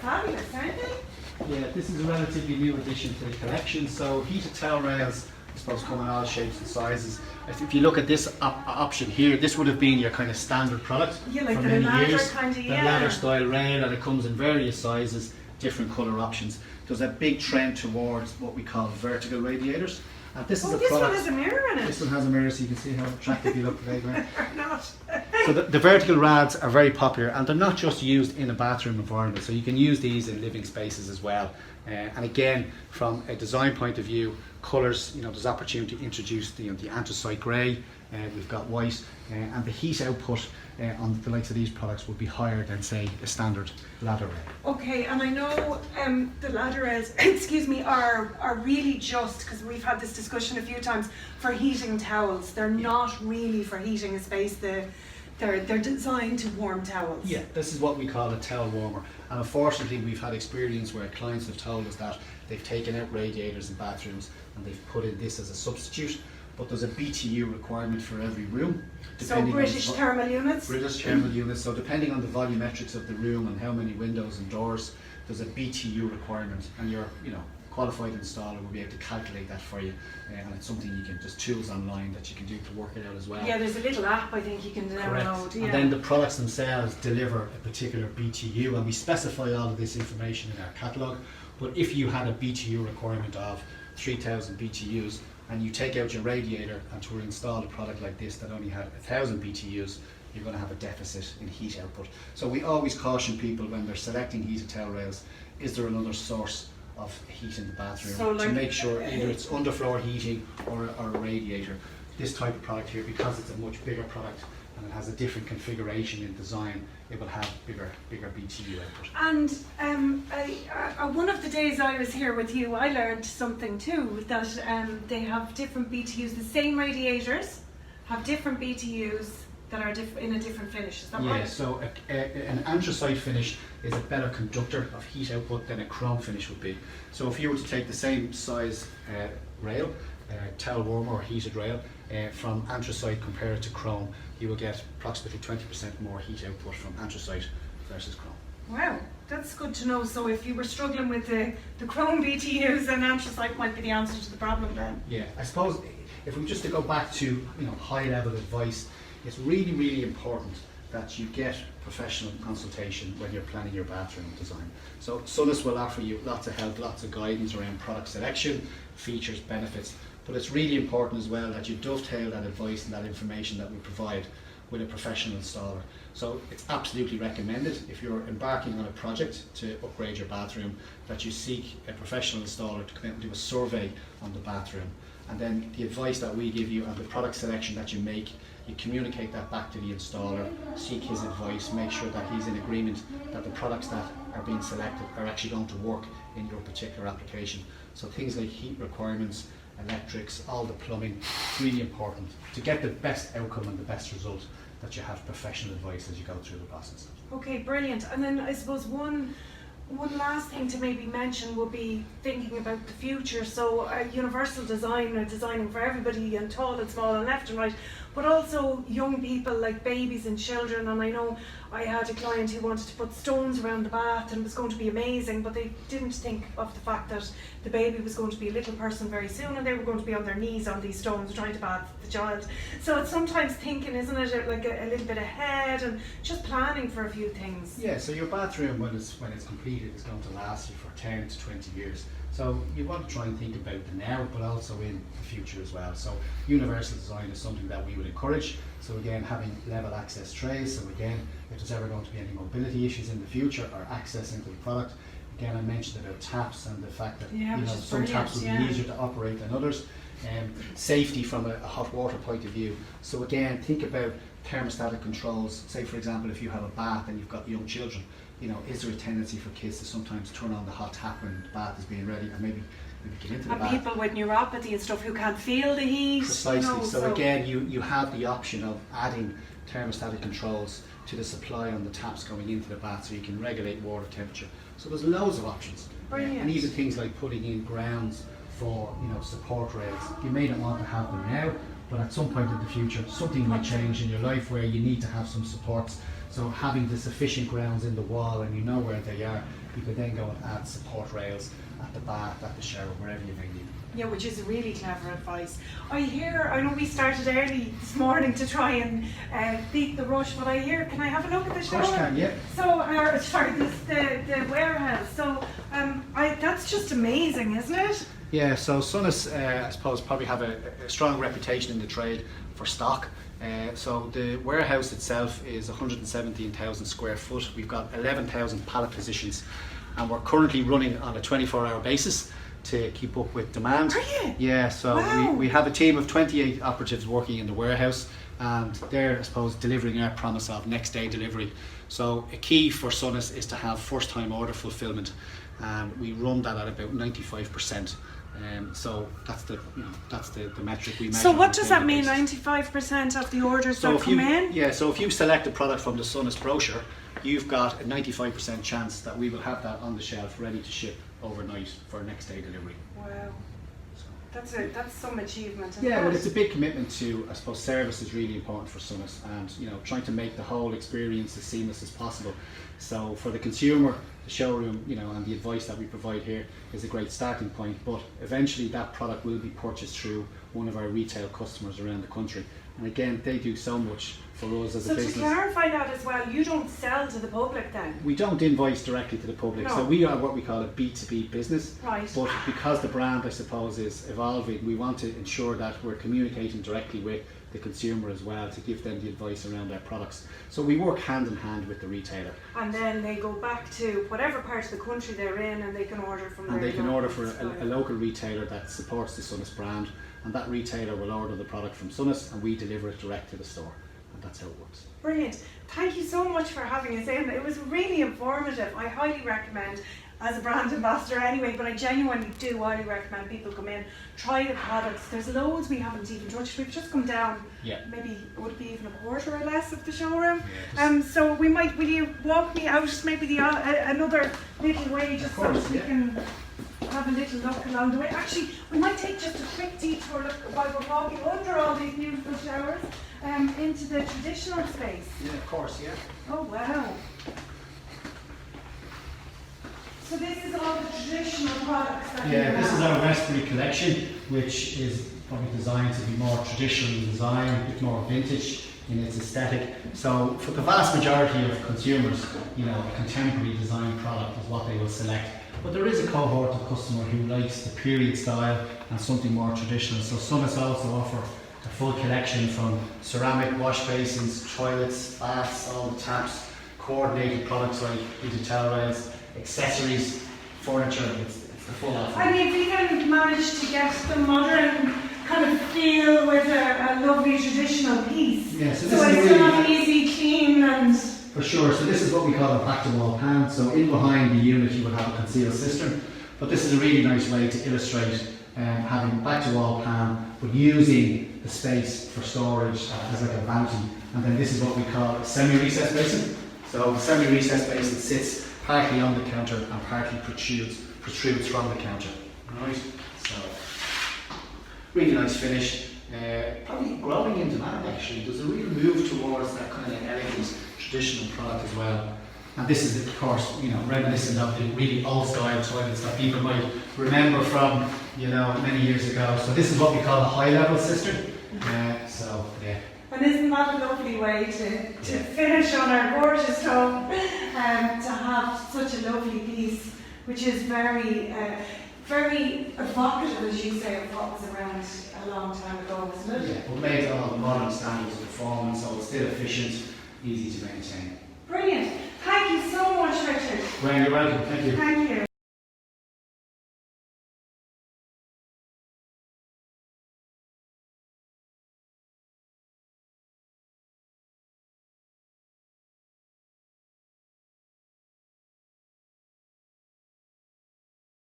fabulous, aren't they? Yeah, this is a relatively new addition to the collection. So heated towel rails, I suppose, come in all shapes and sizes. If you look at this option here, this would have been your kind of standard product like for the many ladder years. kind of, the ladder style rail, and it comes in various sizes, different colour options. There's a big trend towards what we call vertical radiators. And this is a this product. one has a mirror in it. This one has a mirror, so you can see how attractive you look today, Graham. Or not. So the vertical rads are very popular, and they're not just used in a bathroom environment, so you can use these in living spaces as well. And again, from a design point of view, colours, there's opportunity to introduce the anthracite grey, we've got white, and the heat output on the likes of these products would be higher than, say, a standard ladder rail. Okay, and I know the ladder rails, excuse me, are really just, because we've had this discussion a few times, for heating towels. They're not really for heating a space. They're designed to warm towels. Yeah, this is what we call a towel warmer. And unfortunately, we've had experience where clients have told us that they've taken out radiators in bathrooms and they've put in this as a substitute. But there's a BTU requirement for every room. So British thermal units? British thermal units. So depending on the volumetrics of the room and how many windows and doors, there's a BTU requirement, and your qualified installer will be able to calculate that for you. And it's something you can just tools online that you can do to work it out as well. Yeah, there's a little app I think you can download. Yeah. And then the products themselves deliver a particular BTU, and we specify all of this information in our catalogue. But if you had a BTU requirement of 3,000 BTUs, and you take out your radiator and to install a product like this that only had 1,000 BTUs, you're going to have a deficit in heat output. So we always caution people when they're selecting heated towel rails, is there another source of heat in the bathroom, to make sure either it's underfloor heating or a radiator. This type of product here, because it's a much bigger product and it has a different configuration in design, it will have bigger BTU output. And one of the days I was here with you, I learned something too, that they have different BTUs. The same radiators have different BTUs that are in a different finish. Is that right? Yeah, so an anthracite finish is a better conductor of heat output than a chrome finish would be. So if you were to take the same size rail, towel warmer or heated rail, from anthracite compared to chrome, you will get approximately 20% more heat output from anthracite versus chrome. Wow, that's good to know. So if you were struggling with the chrome BTUs, then anthracite might be the answer to the problem then. Yeah, I suppose if we just to go back to high level advice, it's really, really important that you get professional consultation when you're planning your bathroom design. So Sonas will offer you lots of help, lots of guidance around product selection, features, benefits, but it's really important as well that you dovetail that advice and that information that we provide with a professional installer. So it's absolutely recommended, if you're embarking on a project to upgrade your bathroom, that you seek a professional installer to come out and do a survey on the bathroom. And then the advice that we give you and the product selection that you make, you communicate that back to the installer, seek his advice, make sure that he's in agreement that the products that are being selected are actually going to work in your particular application. So things like heat requirements, electrics, all the plumbing, it's really important to get the best outcome and the best result, that you have professional advice as you go through the process. Okay, brilliant. And then I suppose one last thing to maybe mention would be thinking about the future. So universal design, designing for everybody, and tall and small and left and right, but also young people like babies and children. And I know I had a client who wanted to put stones around the bath and it was going to be amazing, but they didn't think of the fact that the baby was going to be a little person very soon and they were going to be on their knees on these stones trying to bath the child. So it's sometimes thinking, isn't it, like a little bit ahead and just planning for a few things. Yeah, so your bathroom when it's completed is going to last you for 10 to 20 years. So you want to try and think about the now, but also in the future as well. So universal design is something that we would encourage. So again, having level access trays. So again, if there's ever going to be any mobility issues in the future or access into the product, again, I mentioned about taps and the fact that some taps will be easier to operate than others. Safety from a hot water point of view. So again, think about thermostatic controls. Say for example, if you have a bath and you've got young children, is there a tendency for kids to sometimes turn on the hot tap when the bath is being ready and maybe get into the bath? And people with neuropathy and stuff who can't feel the heat. Precisely. So again, you have the option of adding thermostatic controls to the supply on the taps going into the bath, so you can regulate water temperature. So there's loads of options. Brilliant. And even things like putting in grounds for support rails. You may not want to have them now, but at some point in the future, something might change in your life where you need to have some supports. So having the sufficient grounds in the wall and you know where they are, you could then go and add support rails at the bath, at the shower, wherever you may need. Yeah, which is really clever advice. I know we started early this morning to try and beat the rush, but can I have a look at the shower? Of course you can, yeah. So, sorry, the warehouse. So, that's just amazing, isn't it? Yeah, so Sonas, I suppose, probably have a strong reputation in the trade for stock. So the warehouse itself is 117,000 square foot. We've got 11,000 pallet positions, and we're currently running on a 24-hour basis to keep up with demand. Are you? Yeah, so wow. we have a team of 28 operatives working in the warehouse, and they're, I suppose, delivering our promise of next day delivery. So a key for Sonas is to have first time order fulfillment, and we run that at about 95%. So that's the metric we measure. So what does that mean? Basis. 95% of the orders that come in? Yeah, so if you select a product from the Sonas brochure, you've got a 95% chance that we will have that on the shelf ready to ship overnight for next day delivery. Wow. That's some achievement. Yeah, well, it's a big commitment to, I suppose, service is really important for Sonas, and trying to make the whole experience as seamless as possible. So for the consumer, the showroom, and the advice that we provide here is a great starting point, but eventually that product will be purchased through one of our retail customers around the country. And again, they do so much for us as a business. So to clarify that as well, you don't sell to the public then? We don't invoice directly to the public, No. so we are what we call a B2B business. Right. But because the brand, I suppose, is evolving, we want to ensure that we're communicating directly with the consumer as well to give them the advice around their products. So we work hand in hand with the retailer. And then they go back to whatever part of the country they're in, and they can order from there. And they can order for a local retailer that supports the Sonas brand, and that retailer will order the product from Sonas and we deliver it direct to the store. And that's how it works. Brilliant. Thank you so much for having us in. It was really informative. I highly recommend, as a brand ambassador anyway, but I genuinely do highly recommend people come in, try the products. There's loads we haven't even touched. We've just come down, maybe would it be even a quarter or less of the showroom. So will you walk me out maybe another little way just so we can have a little look along the way. Actually, we might take just a quick detour while we're walking under all these beautiful showers into the traditional space. Yeah, of course, yeah. Oh wow. So this is all the traditional products that you have. This is our Westbury collection, which is probably designed to be more traditional in design, a bit more vintage in its aesthetic. So for the vast majority of consumers, a contemporary design product is what they will select. But there is a cohort of customer who likes the period style and something more traditional. So Sonas also offer a full collection from ceramic wash basins, toilets, baths, all the taps, coordinated products like heated towel rails, accessories, furniture. It's the full offering. And you've even managed to get the modern kind of feel with a lovely traditional piece. Yeah, so it's not easy, clean and... For sure, so this is what we call a back-to-wall pan. So in behind the unit you will have a concealed cistern, but this is a really nice way to illustrate having a back-to-wall pan, but using the space for storage as like a vanity. And then this is what we call a semi-recessed basin. So the semi-recessed basin sits partly on the counter and partly protrudes from the counter. Right, so really nice finish. Probably growing in demand actually. There's a real move towards that kind of elegant traditional product as well. And this is of course, reminiscent of the really old style toilets that people might remember from, many years ago. So this is what we call a high level cistern. So yeah. And isn't that a lovely way to finish on our gorgeous home, to have such a lovely piece, which is very evocative, as you say, of what was around a long time ago, wasn't it? Yeah, but made on all the modern standards of performance, so it's still efficient, easy to maintain. Brilliant. Thank you so much, Richard. Well, you're welcome. Thank you. Thank you.